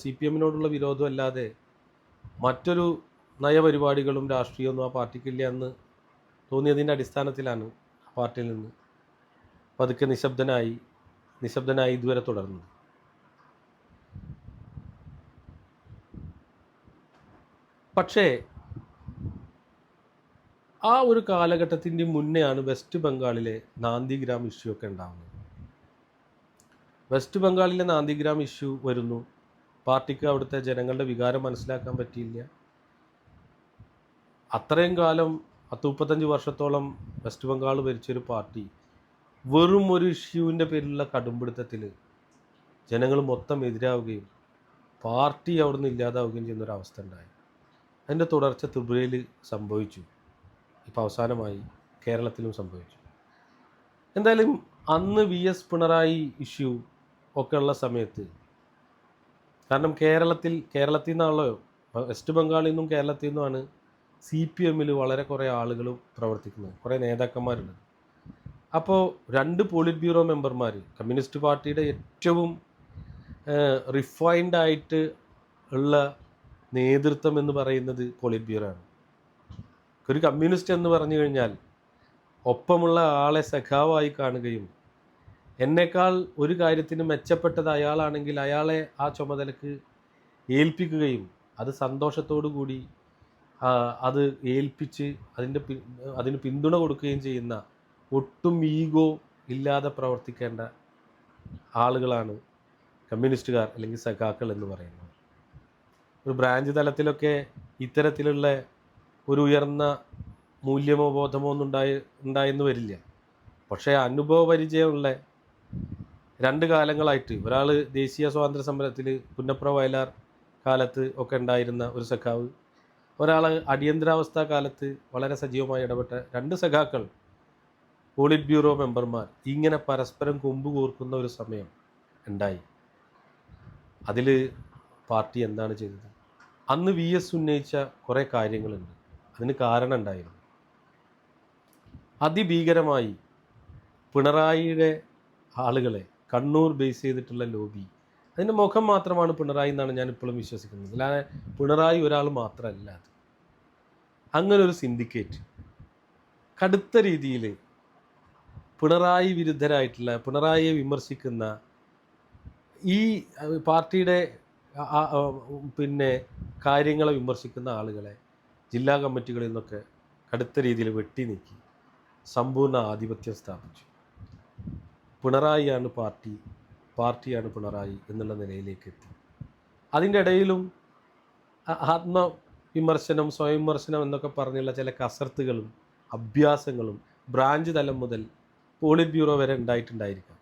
CPM-നോടുള്ള വിരോധവും അല്ലാതെ മറ്റൊരു നയപരിപാടികളും രാഷ്ട്രീയമൊന്നും ആ പാർട്ടിക്കില്ല എന്ന് തോന്നിയതിൻ്റെ അടിസ്ഥാനത്തിലാണ് ആ പാർട്ടിയിൽ നിന്ന് പതുക്കെ നിശബ്ദനായി ഇതുവരെ തുടർന്നത്. പക്ഷേ ആ ഒരു കാലഘട്ടത്തിൻ്റെ മുന്നെയാണ് വെസ്റ്റ് ബംഗാളിലെ നാന്ദിഗ്രാം ഇഷ്യൂ ഒക്കെ ഉണ്ടാകുന്നത്. വെസ്റ്റ് ബംഗാളിലെ നാന്ദിഗ്രാം ഇഷ്യൂ വരുന്നു. പാർട്ടിക്ക് അവിടുത്തെ ജനങ്ങളുടെ വികാരം മനസ്സിലാക്കാൻ പറ്റിയില്ല. അത്രയും കാലം 30-35 വർഷത്തോളം വെസ്റ്റ് ബംഗാൾ ഭരിച്ചൊരു പാർട്ടി വെറും ഒരു ഇഷ്യൂവിൻ്റെ പേരിലുള്ള കടുംപിടുത്തത്തിൽ ജനങ്ങൾ മൊത്തം എതിരാവുകയും പാർട്ടി അവിടുന്ന് ഇല്ലാതാവുകയും ചെയ്യുന്നൊരവസ്ഥ ഉണ്ടായി. അതിൻ്റെ തുടർച്ച ത്രിപുരയിൽ സംഭവിച്ചു. ഇപ്പോൾ അവസാനമായി കേരളത്തിലും സംഭവിച്ചു. എന്തായാലും അന്ന് VS പിണറായി ഇഷ്യൂ ഒക്കെ ഉള്ള സമയത്ത്, കാരണം കേരളത്തിൽ നിന്നാണല്ലോ, വെസ്റ്റ് ബംഗാളിൽ നിന്നും കേരളത്തിൽ നിന്നുമാണ് CPM-ൽ വളരെ കുറേ ആളുകൾ പ്രവർത്തിക്കുന്നത്, കുറേ നേതാക്കന്മാരുണ്ട്. അപ്പോൾ 2 പോളിറ്റ് ബ്യൂറോ മെമ്പർമാർ, കമ്മ്യൂണിസ്റ്റ് പാർട്ടിയുടെ ഏറ്റവും റിഫൈൻഡ് ആയിട്ട് ഉള്ള നേതൃത്വം എന്ന് പറയുന്നത് പോളിറ്റ് ബ്യൂറോ ആണ്. ഒരു കമ്മ്യൂണിസ്റ്റ് എന്ന് പറഞ്ഞു കഴിഞ്ഞാൽ ഒപ്പമുള്ള ആളെ സഖാവായി കാണുകയും എന്നേക്കാൾ ഒരു കാര്യത്തിന് മെച്ചപ്പെട്ടത് അയാളാണെങ്കിൽ അയാളെ ആ ചുമതലക്ക് ഏൽപ്പിക്കുകയും അത് സന്തോഷത്തോടു കൂടി അത് ഏൽപ്പിച്ച് അതിന് പിന്തുണ കൊടുക്കുകയും ചെയ്യുന്ന, ഒട്ടും ഈഗോ ഇല്ലാതെ പ്രവർത്തിക്കേണ്ട ആളുകളാണ് കമ്മ്യൂണിസ്റ്റുകാർ അല്ലെങ്കിൽ സഖാക്കൾ എന്ന് പറയുന്നത്. ഒരു ബ്രാഞ്ച് തലത്തിലൊക്കെ ഇത്തരത്തിലുള്ള ഒരു ഉയർന്ന മൂല്യമോ ബോധമോ ഒന്നും ഉണ്ടായെന്ന് വരില്ല. പക്ഷേ അനുഭവപരിചയമുള്ള 2 കാലങ്ങളായിട്ട്, ഒരാൾ ദേശീയ സ്വാതന്ത്ര്യ സമരത്തിൽ പുന്നപ്ര വയലാർ കാലത്ത് ഒക്കെ ഉണ്ടായിരുന്ന ഒരു സഖാവ്, ഒരാൾ അടിയന്തരാവസ്ഥ കാലത്ത് വളരെ സജീവമായി ഇടപെട്ട 2 സഖാക്കൾ, പോളിറ്റ് ബ്യൂറോ മെമ്പർമാർ, ഇങ്ങനെ പരസ്പരം കൊമ്പ് കോർക്കുന്ന ഒരു സമയം ഉണ്ടായി. അതിൽ പാർട്ടി എന്താണ് ചെയ്തത്? അന്ന് VS ഉന്നയിച്ച കുറേ കാര്യങ്ങളുണ്ട്, അതിന് കാരണം ഉണ്ടായിരുന്നു. അതിഭീകരമായി പിണറായിയുടെ ആളുകളെ കണ്ണൂർ ബേസ് ചെയ്തിട്ടുള്ള ലോബി, അതിൻ്റെ മുഖം മാത്രമാണ് പിണറായി എന്നാണ് ഞാൻ ഇപ്പോഴും വിശ്വസിക്കുന്നത്. അല്ലാതെ പിണറായി ഒരാൾ മാത്രമല്ല അത്. അങ്ങനെ ഒരു സിൻഡിക്കേറ്റ് കടുത്ത രീതിയിൽ പിണറായി വിരുദ്ധരായിട്ടുള്ള, പിണറായിയെ വിമർശിക്കുന്ന, ഈ പാർട്ടിയുടെ കാര്യങ്ങളെ വിമർശിക്കുന്ന ആളുകളെ ജില്ലാ കമ്മിറ്റികളിൽ നിന്നൊക്കെ കടുത്ത രീതിയിൽ വെട്ടി നീക്കി സമ്പൂർണ്ണ ആധിപത്യം സ്ഥാപിച്ചു. പിണറായിയാണ് പാർട്ടിയാണ് പിണറായി എന്നുള്ള നിലയിലേക്ക് എത്തി. അതിൻ്റെ ഇടയിലും ആത്മവിമർശനം, സ്വയംവിമർശനം എന്നൊക്കെ പറഞ്ഞുള്ള ചില കസർത്തുകളും അഭ്യാസങ്ങളും ബ്രാഞ്ച് തലം മുതൽ പോളിറ്റ് ബ്യൂറോ വരെ ഉണ്ടായിട്ടുണ്ടായിരിക്കാം.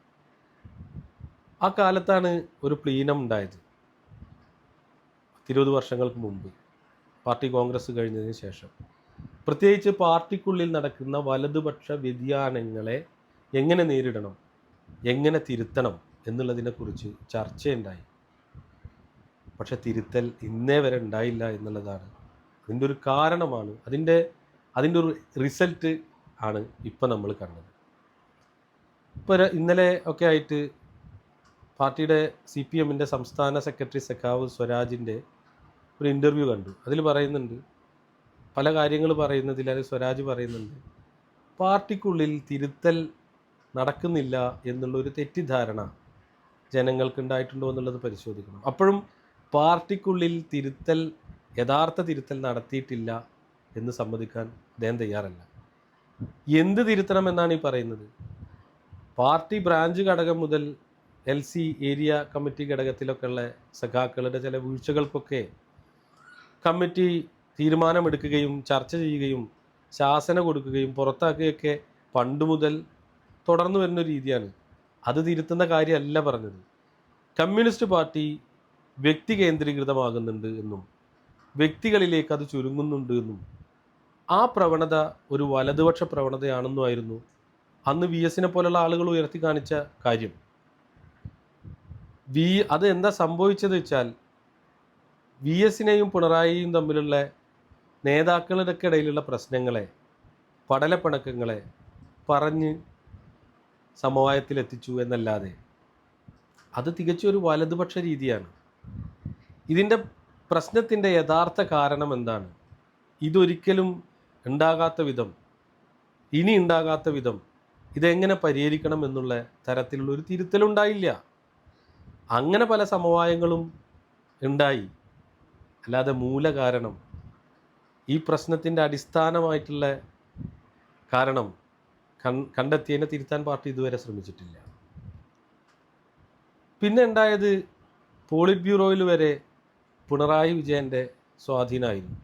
ആ കാലത്താണ് ഒരു പ്ലീനം ഉണ്ടായത്, 20 വർഷങ്ങൾക്ക് മുമ്പ്, പാർട്ടി കോൺഗ്രസ് കഴിഞ്ഞതിന് ശേഷം. പ്രത്യേകിച്ച് പാർട്ടിക്കുള്ളിൽ നടക്കുന്ന വലതുപക്ഷ വ്യതിയാനങ്ങളെ എങ്ങനെ നേരിടണം, എങ്ങനെ തിരുത്തണം എന്നുള്ളതിനെക്കുറിച്ച് ചർച്ചയുണ്ടായി. പക്ഷെ തിരുത്തൽ ഇന്നേ വരെ ഉണ്ടായില്ല എന്നുള്ളതാണ് അതിൻ്റെ ഒരു കാരണമാണ്. അതിൻ്റെ ഒരു റിസൾട്ട് ആണ് ഇപ്പം നമ്മൾ കണ്ടത്. ഇപ്പോൾ ഇന്നലെ ഒക്കെ ആയിട്ട് പാർട്ടിയുടെ CPM-ൻ്റെ സംസ്ഥാന സെക്രട്ടറി സഖാവ് സ്വരാജിൻ്റെ ഒരു ഇൻ്റർവ്യൂ കണ്ടു. അതിൽ പറയുന്നുണ്ട്, പല കാര്യങ്ങൾ പറയുന്നതിൽ അത് സ്വരാജ് പറയുന്നുണ്ട്, പാർട്ടിക്കുള്ളിൽ തിരുത്തൽ നടക്കുന്നില്ല എന്നുള്ളൊരു തെറ്റിദ്ധാരണ ജനങ്ങൾക്കുണ്ടായിട്ടുണ്ടോ എന്നുള്ളത് പരിശോധിക്കണം. അപ്പോഴും പാർട്ടിക്കുള്ളിൽ യഥാർത്ഥ തിരുത്തൽ നടത്തിയിട്ടില്ല എന്ന് സമ്മതിക്കാൻ അദ്ദേഹം തയ്യാറല്ല. എന്ത് തിരുത്തണം എന്നാണ് ഈ പറയുന്നത്? പാർട്ടി ബ്രാഞ്ച് ഘടകം മുതൽ LC ഏരിയ കമ്മിറ്റി ഘടകത്തിലൊക്കെ ഉള്ള സഖാക്കളുടെ ചില വീഴ്ചകൾക്കൊക്കെ കമ്മിറ്റി തീരുമാനമെടുക്കുകയും ചർച്ച ചെയ്യുകയും ശാസന കൊടുക്കുകയും പുറത്താക്കുകയൊക്കെ പണ്ട് മുതൽ തുടർന്നു വരുന്ന രീതിയാണ്. അത് തിരുത്തുന്ന കാര്യമല്ല പറഞ്ഞത്. കമ്മ്യൂണിസ്റ്റ് പാർട്ടി വ്യക്തി കേന്ദ്രീകൃതമാകുന്നുണ്ട് എന്നും വ്യക്തികളിലേക്ക് അത് ചുരുങ്ങുന്നുണ്ട് എന്നും ആ പ്രവണത ഒരു വലതുപക്ഷ പ്രവണതയാണെന്നുമായിരുന്നു അന്ന് VS-നെ പോലുള്ള ആളുകൾ ഉയർത്തി കാണിച്ച കാര്യം. അത് എന്താ സംഭവിച്ചത് വെച്ചാൽ, VS-നെയും പിണറായിയും തമ്മിലുള്ള നേതാക്കളുടെ ഇടയിലുള്ള പ്രശ്നങ്ങളെ, പടലപ്പിണക്കങ്ങളെ പറഞ്ഞ് സമവായത്തിലെത്തിച്ചു എന്നല്ലാതെ അത് തികച്ചും ഒരു വലതുപക്ഷ രീതിയാണ്. ഇതിൻ്റെ പ്രശ്നത്തിൻ്റെ യഥാർത്ഥ കാരണം എന്താണ്? ഇതൊരിക്കലും ഉണ്ടാകാത്ത വിധം, ഇനി ഉണ്ടാകാത്ത വിധം ഇതെങ്ങനെ പരിഹരിക്കണം എന്നുള്ള തരത്തിലുള്ളൊരു തിരുത്തലുണ്ടായില്ല. അങ്ങനെ പല സമവായങ്ങളും ഉണ്ടായി. അല്ലാതെ മൂലകാരണം, ഈ പ്രശ്നത്തിൻ്റെ അടിസ്ഥാനമായിട്ടുള്ള കാരണം കണ്ടെത്തിയതിനെ തിരുത്താൻ പാർട്ടി ഇതുവരെ ശ്രമിച്ചിട്ടില്ല. പിന്നെ ഉണ്ടായത് പോളിറ്റ് ബ്യൂറോയിൽ വരെ പിണറായി വിജയൻ്റെ സ്വാധീനമായിരുന്നു.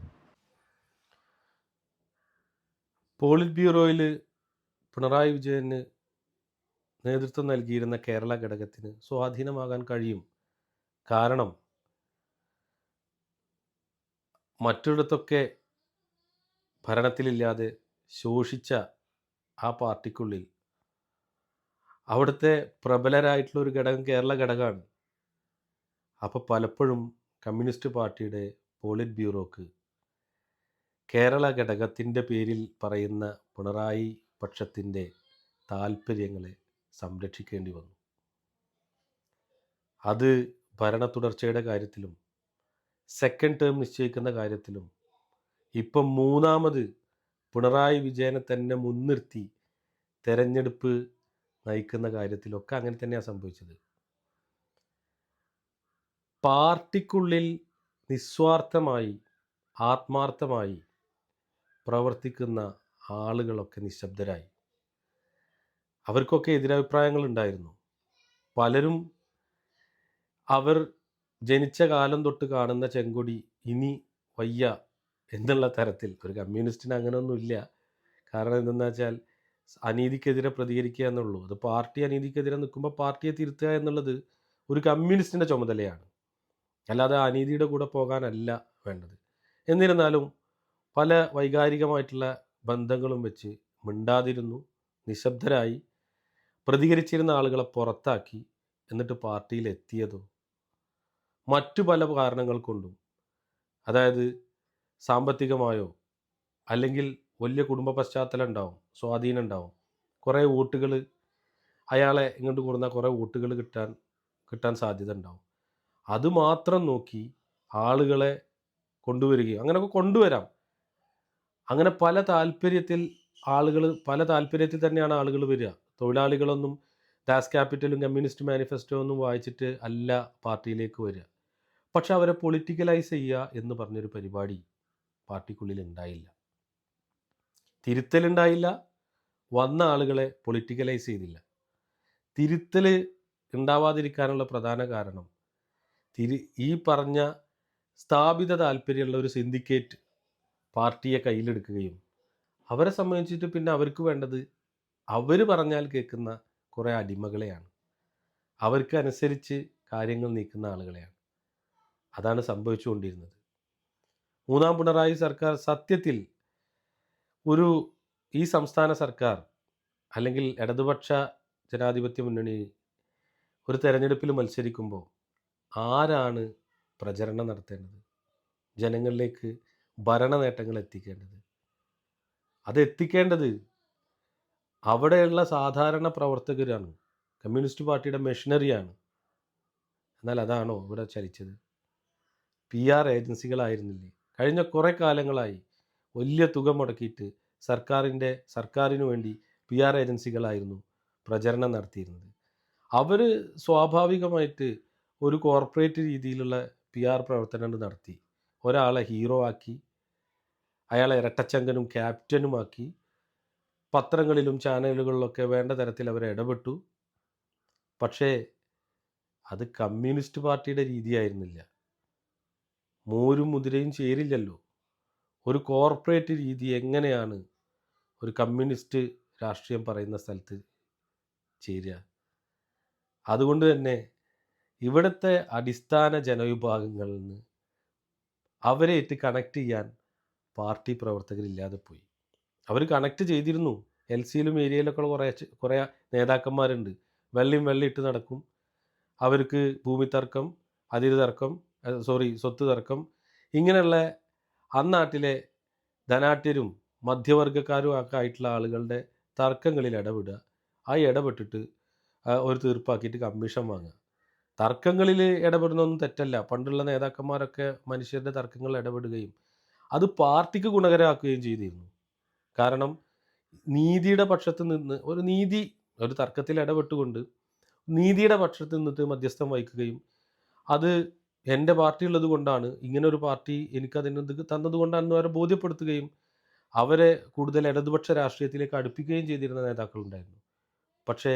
പോളിറ്റ് ബ്യൂറോയിൽ പിണറായി വിജയന് നേതൃത്വം നൽകിയിരുന്ന കേരള ഘടകത്തിന് സ്വാധീനമാകാൻ കഴിയും. കാരണം മറ്റിടത്തൊക്കെ ഭരണത്തിലില്ലാതെ ശോഷിച്ച ആ പാർട്ടിക്കുള്ളിൽ അവിടുത്തെ പ്രബലരായിട്ടുള്ള ഒരു ഘടകം കേരള ഘടകമാണ്. അപ്പോൾ പലപ്പോഴും കമ്മ്യൂണിസ്റ്റ് പാർട്ടിയുടെ പോളിറ്റ് ബ്യൂറോക്ക് കേരള ഘടകത്തിൻ്റെ പേരിൽ പറയുന്ന പിണറായി പക്ഷത്തിൻ്റെ താല്പര്യങ്ങളെ സംരക്ഷിക്കേണ്ടി വന്നു. അത് ഭരണ തുടർച്ചയുടെ കാര്യത്തിലും സെക്കൻഡ് ടേം നിശ്ചയിക്കുന്ന കാര്യത്തിലും ഇപ്പം മൂന്നാമത് പിണറായി വിജയനെ തന്നെ മുൻനിർത്തി തെരഞ്ഞെടുപ്പ് നയിക്കുന്ന കാര്യത്തിലൊക്കെ അങ്ങനെ തന്നെയാണ് സംഭവിച്ചത്. പാർട്ടിക്കുള്ളിൽ നിസ്വാർത്ഥമായി ആത്മാർത്ഥമായി പ്രവർത്തിക്കുന്ന ആളുകളൊക്കെ നിശബ്ദരായി. അവർക്കൊക്കെ എതിരഭിപ്രായങ്ങളുണ്ടായിരുന്നു. പലരും അവർ ജനിച്ച കാലം തൊട്ട് കാണുന്ന ചെങ്കൊടി ഇനി വയ്യ എന്നുള്ള തരത്തിൽ, ഒരു കമ്മ്യൂണിസ്റ്റിന് അങ്ങനെയൊന്നുമില്ല. കാരണം എന്തെന്ന് വെച്ചാൽ അനീതിക്കെതിരെ പ്രതികരിക്കുക എന്നുള്ളൂ. അത് പാർട്ടി അനീതിക്കെതിരെ നിൽക്കുമ്പോൾ പാർട്ടിയെ തിരുത്തുക എന്നുള്ളത് ഒരു കമ്മ്യൂണിസ്റ്റിൻ്റെ ചുമതലയാണ്, അല്ലാതെ അനീതിയുടെ കൂടെ പോകാനല്ല വേണ്ടത്. എന്നിരുന്നാലും പല വൈകാരികമായിട്ടുള്ള ബന്ധങ്ങളും വെച്ച് മിണ്ടാതിരുന്നു, നിശബ്ദരായി പ്രതികരിച്ചിരുന്ന ആളുകളെ പുറത്താക്കി. എന്നിട്ട് പാർട്ടിയിൽ എത്തിയതോ മറ്റു പല കാരണങ്ങൾ കൊണ്ടും, അതായത് സാമ്പത്തികമായോ അല്ലെങ്കിൽ വലിയ കുടുംബ പശ്ചാത്തലം ഉണ്ടാവും, സ്വാധീനം ഉണ്ടാവും, കുറേ വോട്ടുകൾ അയാളെ ഇങ്ങോട്ട് കൊടുന്ന കുറേ വോട്ടുകൾ കിട്ടാൻ സാധ്യത ഉണ്ടാവും. അതുമാത്രം നോക്കി ആളുകളെ കൊണ്ടുവരികയും അങ്ങനെയൊക്കെ കൊണ്ടുവരാം. അങ്ങനെ പല താല്പര്യത്തിൽ തന്നെയാണ് ആളുകൾ വരിക. തൊഴിലാളികളൊന്നും ദാസ് ക്യാപിറ്റലും കമ്മ്യൂണിസ്റ്റ് മാനിഫെസ്റ്റോ ഒന്നും വായിച്ചിട്ട് അല്ല പാർട്ടിയിലേക്ക് വരിക. പക്ഷെ അവരെ പൊളിറ്റിക്കലൈസ് ചെയ്യുക എന്ന് പറഞ്ഞൊരു പരിപാടി പാർട്ടിക്കുള്ളിൽ ഉണ്ടായില്ല. തിരുത്തലുണ്ടായില്ല, വന്ന ആളുകളെ പൊളിറ്റിക്കലൈസ് ചെയ്തില്ല. തിരുത്തൽ ഉണ്ടാവാതിരിക്കാനുള്ള പ്രധാന കാരണം ഈ പറഞ്ഞ സ്ഥാപിത താല്പര്യമുള്ള ഒരു സിൻഡിക്കേറ്റ് പാർട്ടിയെ കയ്യിലെടുക്കുകയും അവരെ സംബന്ധിച്ചിട്ട് പിന്നെ അവർക്ക് വേണ്ടത് അവർ പറഞ്ഞാൽ കേൾക്കുന്ന കുറേ അടിമകളെയാണ്, അവർക്ക് അനുസരിച്ച് കാര്യങ്ങൾ നീക്കുന്ന ആളുകളെയാണ്. അതാണ് സംഭവിച്ചുകൊണ്ടിരുന്നത്. മൂന്നാം പിണറായി സർക്കാർ സത്യത്തിൽ ഈ സംസ്ഥാന സർക്കാർ അല്ലെങ്കിൽ ഇടതുപക്ഷ ജനാധിപത്യ മുന്നണി ഒരു തെരഞ്ഞെടുപ്പിൽ മത്സരിക്കുമ്പോൾ ആരാണ് പ്രചരണം നടത്തേണ്ടത്, ജനങ്ങളിലേക്ക് ഭരണ നേട്ടങ്ങൾ എത്തിക്കേണ്ടത്? അത് എത്തിക്കേണ്ടത് അവിടെയുള്ള സാധാരണ പ്രവർത്തകരാണ്, കമ്മ്യൂണിസ്റ്റ് പാർട്ടിയുടെ മെഷീനറിയാണ്. എന്നാൽ അതാണോ ഇവിടെ ചലിച്ചത്? PR ഏജൻസികളായിരുന്നില്ലേ? കഴിഞ്ഞ കുറേ കാലങ്ങളായി വലിയ തുക മുടക്കിയിട്ട് സർക്കാരിനു വേണ്ടി PR ഏജൻസികളായിരുന്നു പ്രചരണം നടത്തിയിരുന്നത്. അവർ സ്വാഭാവികമായിട്ട് ഒരു കോർപ്പറേറ്റ് രീതിയിലുള്ള PR പ്രവർത്തനം നടത്തി. ഒരാളെ ഹീറോ ആക്കി, അയാളെ ഇരട്ടച്ചങ്കനും ക്യാപ്റ്റനുമാക്കി, പത്രങ്ങളിലും ചാനലുകളിലൊക്കെ വേണ്ട തരത്തിൽ അവർ ഇടപെട്ടു. പക്ഷേ അത് കമ്മ്യൂണിസ്റ്റ് പാർട്ടിയുടെ രീതിയായിരുന്നില്ല. മോരും മുതിരയും ചേരില്ലല്ലോ. ഒരു കോർപ്പറേറ്റ് രീതി എങ്ങനെയാണ് ഒരു കമ്മ്യൂണിസ്റ്റ് രാഷ്ട്രീയം പറയുന്ന സ്ഥലത്ത് ചേരുക? അതുകൊണ്ട് തന്നെ ഇവിടുത്തെ അടിസ്ഥാന ജനവിഭാഗങ്ങളിൽ നിന്ന് അവരെയായിട്ട് കണക്ട് ചെയ്യാൻ പാർട്ടി പ്രവർത്തകരില്ലാതെ പോയി. അവർ കണക്ട് ചെയ്തിരുന്നു. LCയിലും ഏരിയയിലൊക്കെ കുറേ നേതാക്കന്മാരുണ്ട്. വെള്ളിയും ഇട്ട് നടക്കും. അവർക്ക് ഭൂമി തർക്കം, അതിര് തർക്കം, സ്വത്ത് തർക്കം, ഇങ്ങനെയുള്ള അന്നാട്ടിലെ ധനാട്യരും മധ്യവർഗക്കാരും ഒക്കെ ആയിട്ടുള്ള ആളുകളുടെ തർക്കങ്ങളിൽ ഇടപെടുക. ആ ഇടപെട്ടിട്ട് ഒരു തീർപ്പാക്കിയിട്ട് കമ്മീഷൻ വാങ്ങുക. തർക്കങ്ങളിൽ ഇടപെടുന്നതൊന്നും തെറ്റല്ല. പണ്ടുള്ള നേതാക്കന്മാരൊക്കെ മനുഷ്യരുടെ തർക്കങ്ങളിൽ ഇടപെടുകയും അത് പാർട്ടിക്ക് ഗുണകരമാക്കുകയും ചെയ്തിരുന്നു. കാരണം നീതിയുടെ പക്ഷത്ത് നിന്ന് ഒരു തർക്കത്തിൽ ഇടപെട്ടുകൊണ്ട് നീതിയുടെ പക്ഷത്ത് നിന്നിട്ട് മധ്യസ്ഥം വഹിക്കുകയും അത് എൻ്റെ പാർട്ടി ഉള്ളത് കൊണ്ടാണ്, ഇങ്ങനൊരു പാർട്ടി എനിക്കതിന് ഇത് തന്നത് കൊണ്ടാണെന്ന് അവരെ ബോധ്യപ്പെടുത്തുകയും അവരെ കൂടുതൽ ഇടതുപക്ഷ രാഷ്ട്രീയത്തിലേക്ക് അടുപ്പിക്കുകയും ചെയ്തിരുന്ന നേതാക്കളുണ്ടായിരുന്നു. പക്ഷേ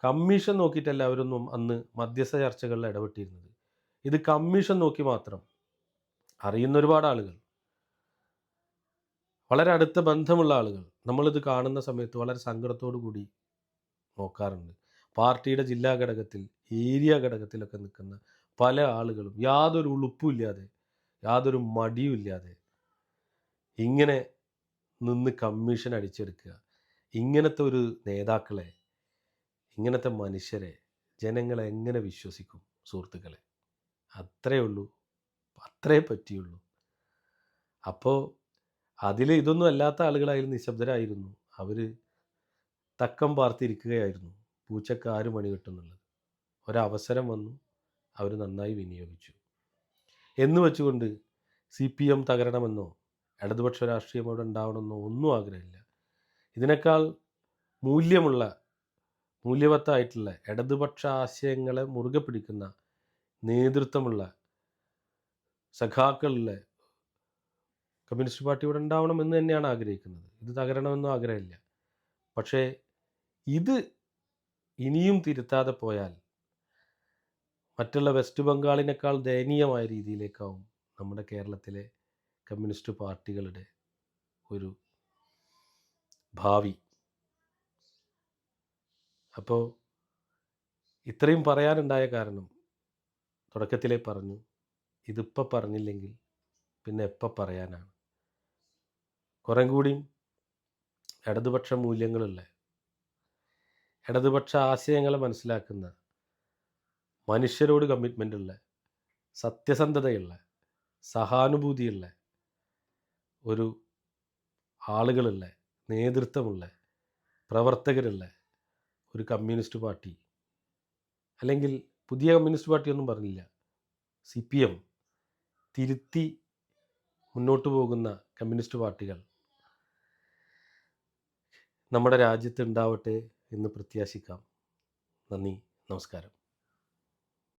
കമ്മീഷൻ നോക്കിയിട്ടല്ല അവരൊന്നും അന്ന് മധ്യസ്ഥ ചർച്ചകളിൽ ഇടപെട്ടിരുന്നത്. ഇത് കമ്മീഷൻ നോക്കി മാത്രം അറിയുന്ന ഒരുപാട് ആളുകൾ, വളരെ അടുത്ത ബന്ധമുള്ള ആളുകൾ നമ്മളിത് കാണുന്ന സമയത്ത് വളരെ സങ്കടത്തോടു കൂടി നോക്കാറുണ്ട്. പാർട്ടിയുടെ ജില്ലാ ഘടകത്തിൽ, ഏരിയ ഘടകത്തിലൊക്കെ നിൽക്കുന്ന പല ആളുകളും യാതൊരു ഉളുപ്പുമില്ലാതെ, യാതൊരു മടിയുമില്ലാതെ ഇങ്ങനെ നിന്ന് കമ്മീഷൻ അടിച്ചെടുക്കുക. ഇങ്ങനത്തെ ഒരു നേതാക്കളെ, ഇങ്ങനത്തെ മനുഷ്യരെ ജനങ്ങളെ എങ്ങനെ വിശ്വസിക്കും സുഹൃത്തുക്കളെ? അത്രയേ ഉള്ളൂ, അത്രേ പറ്റിയുള്ളൂ. അപ്പോൾ അതിൽ ഇതൊന്നും അല്ലാത്ത ആളുകളായാലും നിശബ്ദരായിരുന്നു. അവർ തക്കം പാർത്തിരിക്കുകയായിരുന്നു. പൂച്ചക്ക് 6 മണി കിട്ടുന്നുള്ളത്. ഒരവസരം വന്നു, അവർ നന്നായി വിനിയോഗിച്ചു. എന്ന് വെച്ചുകൊണ്ട് CPM തകരണമെന്നോ ഇടതുപക്ഷ രാഷ്ട്രീയം അവിടെ ഉണ്ടാവണമെന്നോ ഒന്നും ആഗ്രഹമില്ല. ഇതിനേക്കാൾ മൂല്യവത്തായിട്ടുള്ള ഇടതുപക്ഷ ആശയങ്ങളെ മുറുകെ പിടിക്കുന്ന നേതൃത്വമുള്ള സഖാക്കളുള്ള കമ്മ്യൂണിസ്റ്റ് പാർട്ടി ഇവിടെ ഉണ്ടാവണമെന്ന് തന്നെയാണ് ആഗ്രഹിക്കുന്നത്. ഇത് തകരണമെന്നും ആഗ്രഹമില്ല. പക്ഷേ ഇത് ഇനിയും തിരുത്താതെ പോയാൽ മറ്റുള്ള വെസ്റ്റ് ബംഗാളിനേക്കാൾ ദയനീയമായ രീതിയിലേക്കാവും നമ്മുടെ കേരളത്തിലെ കമ്മ്യൂണിസ്റ്റ് പാർട്ടികളുടെ ഒരു ഭാവി. അപ്പോൾ ഇത്രയും പറയാനുണ്ടായ കാരണം തുടക്കത്തിലേ പറഞ്ഞു, ഇതിപ്പോൾ പറഞ്ഞില്ലെങ്കിൽ പിന്നെ എപ്പോൾ പറയാനാണ്. കുറേ കൂടിയും ഇടതുപക്ഷ മൂല്യങ്ങളുള്ള, ഇടതുപക്ഷ ആശയങ്ങളെ മനസ്സിലാക്കുന്ന, മനുഷ്യരോട് കമ്മിറ്റ്മെൻ്റുള്ള, സത്യസന്ധതയുള്ള, സഹാനുഭൂതിയുള്ള ഒരു ആളുകളുള്ള, നേതൃത്വമുള്ള, പ്രവർത്തകരുള്ള ഒരു കമ്മ്യൂണിസ്റ്റ് പാർട്ടി, അല്ലെങ്കിൽ പുതിയ കമ്മ്യൂണിസ്റ്റ് പാർട്ടിയൊന്നും പറഞ്ഞില്ല, CPM തിരുത്തി മുന്നോട്ട് പോകുന്ന കമ്മ്യൂണിസ്റ്റ് പാർട്ടികൾ നമ്മുടെ രാജ്യത്ത് ഉണ്ടാവട്ടെ എന്ന് പ്രത്യാശിക്കാം. നന്ദി, നമസ്കാരം.